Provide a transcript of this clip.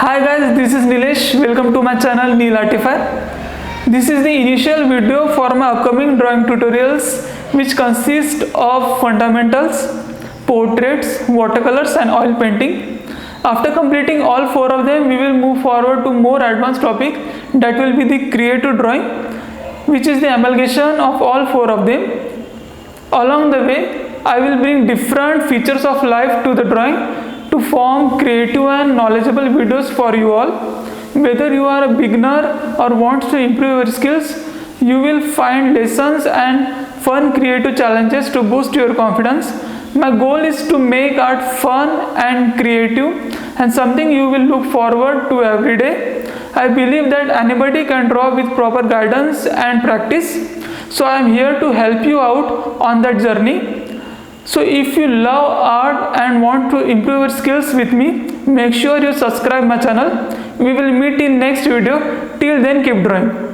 Hi guys, this is Nilesh. Welcome to my channel Neel Artify. This is the initial video for my upcoming drawing tutorials, which consist of fundamentals, portraits, watercolors and oil painting. After completing all four of them, we will move forward to more advanced topic, that will be the creative drawing, which is the amalgamation of all four of them. Along the way, I will bring different features of life to the drawing to form creative and knowledgeable videos for you all. Whether you are a beginner or wants to improve your skills, you will find lessons and fun creative challenges to boost your confidence. My goal is to make art fun and creative and something you will look forward to every day. I believe that anybody can draw with proper guidance and practice. So I am here to help you out on that journey. So if you love art and want to improve your skills with me, make sure you subscribe my channel. We will meet in next video. Till then, keep drawing.